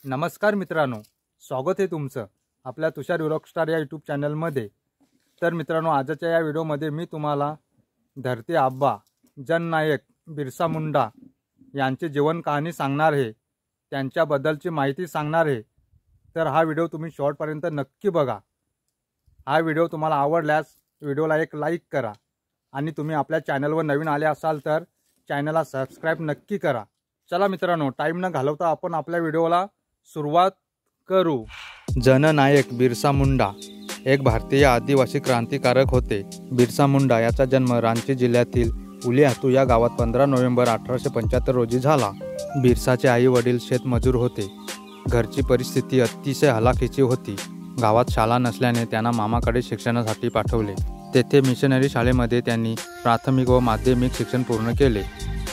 नमस्कार मित्रांनो, स्वागत आहे तुमचं आपल्या तुषार रॉकस्टार या यूट्यूब चॅनलमध्ये। तर मित्रांनो, आजच्या या व्हिडिओमध्ये मी तुम्हाला धरती आबा जननायक बिरसा मुंडा यांचे जीवन कहाणी सांगणार आहे, त्यांच्याबद्दलची माहिती सांगणार आहे। तर हा व्हिडिओ तुम्ही शेवटपर्यंत नक्की बघा। हा व्हिडिओ तुम्हाला आवडल्यास व्हिडिओला एक लाईक करा आणि तुम्ही आपल्या चॅनलवर नवीन आले असाल तर चॅनलला सबस्क्राइब नक्की करा। चला मित्रांनो, टाइम न घालवता आपण आपल्या व्हिडिओला सुरुवात करू। जननायक बिरसा मुंडा एक भारतीय आदिवासी क्रांतिकारक होते। बिरसा मुंडा याचा जन्म रांची जिल्ह्यातील उलियातू या गावात 15 नोव्हेंबर 1875 रोजी झाला। बिरसाचे आई वडील शेतमजूर होते। घरची परिस्थिती अतिशय हलाखीची होती। गावात शाळा नसल्याने त्यांना मामाकडे शिक्षणासाठी पाठवले। तेथे मिशनरी शाळेमध्ये त्यांनी प्राथमिक व माध्यमिक शिक्षण पूर्ण केले।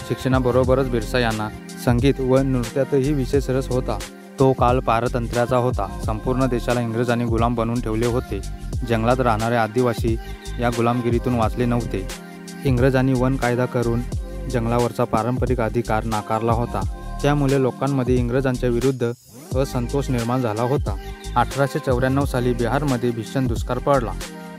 शिक्षणाबरोबरच बिरसा यांना संगीत व नृत्यातही विशेष रस होता। तो काळ पारतंत्र्याचा होता। संपूर्ण देशाला इंग्रजांनी गुलाम बनवून ठेवले होते। जंगलात राहणारे आदिवासी या गुलामगिरीतून वाचले नव्हते। इंग्रजांनी वन कायदा करून जंगलावरचा पारंपरिक अधिकार नाकारला होता। त्यामुळे लोकांमध्ये इंग्रजांच्या विरुद्ध असंतोष निर्माण झाला होता। 1894 साली बिहारमध्ये भीषण दुष्काळ पडला।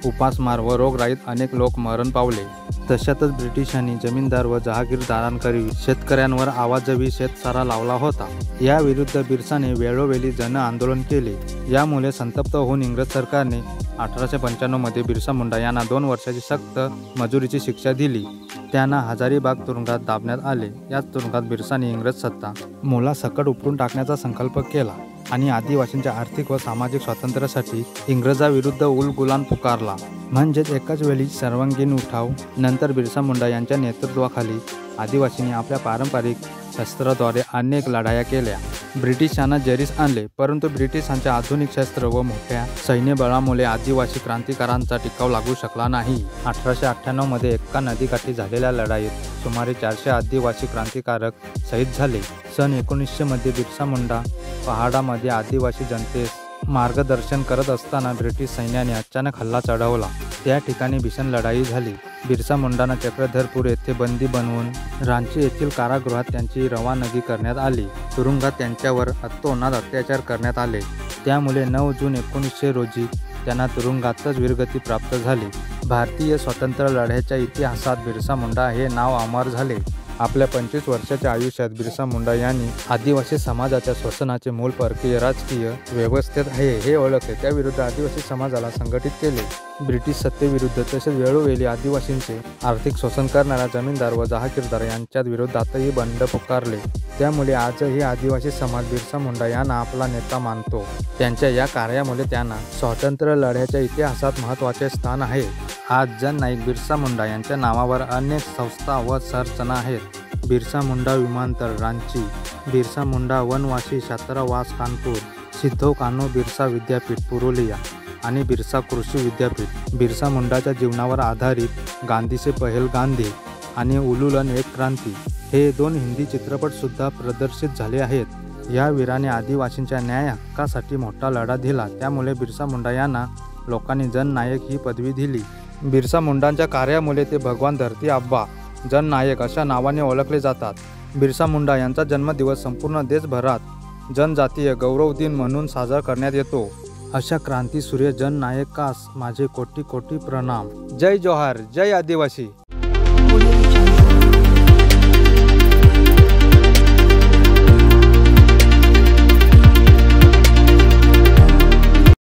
उपासमार व रोगराईत अनेक लोक मरण पावले। तशातच ब्रिटिशांनी जमीनदार व जहागीरदारांकरवी शेतकऱ्यांवर आवाजवी शेतसारा लावला होता। या विरुद्ध बिरसाने वेळोवेळी जन आंदोलन केले। यामुळे संतप्त होऊन इंग्रज सरकारने 1895 मध्ये बिरसा मुंडा यांना 2 वर्षाची सक्त मजुरीची शिक्षा दिली। त्यांना हजारीबाग तुरुंगात दाबण्यात आले। याच तुरुंगात बिरसाने इंग्रज सत्ता मोलासकट उपटून टाकण्याचा संकल्प केला आणि आदिवासींच्या आर्थिक व सामाजिक स्वातंत्र्यासाठी इंग्रजाविरुद्ध उलगुलान पुकारला। म्हणजेच एकाच वेळी सर्वांगीण उठाव। नंतर बिरसा मुंडा यांच्या नेतृत्वाखाली आदिवासींनी आपल्या पारंपरिक शस्त्राद्वारे अनेक लढाया केल्या। ब्रिटिशांना जरीस आणले, परंतु ब्रिटिशांच्या आधुनिक शस्त्र व मोठ्या सैन्यबळामुळे आदिवासी क्रांतिकारांचा टिकाव लागू शकला नाही। 1898 मध्ये एक्का नदीकाठी झालेल्या लढाईत सुमारे 400 आदिवासी क्रांतिकारक शहीद झाले। सन 1900 मध्ये बिरसा मुंडा पहाडामध्ये आदिवासी जनतेस मार्गदर्शन करत असताना ब्रिटिश सैन्याने अचानक हल्ला चढवला। त्या ठिकाणी भीषण लढाई झाली। बिरसा मुंडांना चक्रधरपूर येथे बंदी बनवून रांची येथील कारागृहात त्यांची रवानगी करण्यात आली। तुरुंगात त्यांच्यावर अतोनात अत्याचार करण्यात आले। त्यामुळे 9 जून 1900 रोजी त्यांना तुरुंगातच वीरगती प्राप्त झाली। भारतीय स्वातंत्र्य लढ्याच्या इतिहासात बिरसा मुंडा हे नाव अमर झाले। आपल्या 25 वर्षाच्या आयुष्यात बिरसा मुंडा यांनी आदिवासी समाजाच्या शोषणाचे मूळ परकीय राजकीय व्यवस्थेत आहे हे ओळखले। त्याविरुद्ध आदिवासी समाजाला संघटित केले। ब्रिटिश सत्तेविरुद्ध तसेच वेळोवेळी आदिवासींचे आर्थिक शोषण करणाऱ्या जमीनदार व जहागीरदार यांच्या विरोधातही बंड पुकारले। त्यामुळे आजही आदिवासी समाज बिरसा मुंडा यांना आपला नेता मानतो। त्यांच्या या कार्यामुळे त्यांना स्वातंत्र्य लढ्याच्या इतिहासात महत्त्वाचे स्थान आहे। आज जननायक बिरसा मुंडा यांच्या नावावर अनेक संस्था व संरचना आहेत। बिरसा मुंडा विमानतळ रांची, बिरसा मुंडा वनवासी छात्रावास कानपूर, सिद्धो कान्हो बिरसा विद्यापीठ पुरुलिया आणि बिरसा कृषी विद्यापीठ। बिरसा मुंडाच्या जीवनावर आधारित गांधी से पहल गांधी आणि उलूलन एक क्रांती हे 2 हिंदी चित्रपटसुद्धा प्रदर्शित झाले आहेत। या वीराने आदिवासींच्या न्याय हक्कासाठी मोठा लढा दिला। त्यामुळे बिरसा मुंडा यांना लोकांनी जननायक ही पदवी दिली। बिरसा मुंडांच्या कार्यामुळे ते भगवान धरती आबा जननायक अशा नावाने ओळखले जातात। बिरसा मुंडा यांचा जन्मदिवस संपूर्ण देशभरात जनजातीय गौरव दिन म्हणून साजरा करण्यात येतो। अशा क्रांतीसूर्य जननायकास माझे कोटी कोटी प्रणाम। जय जोहार, जय आदिवासी।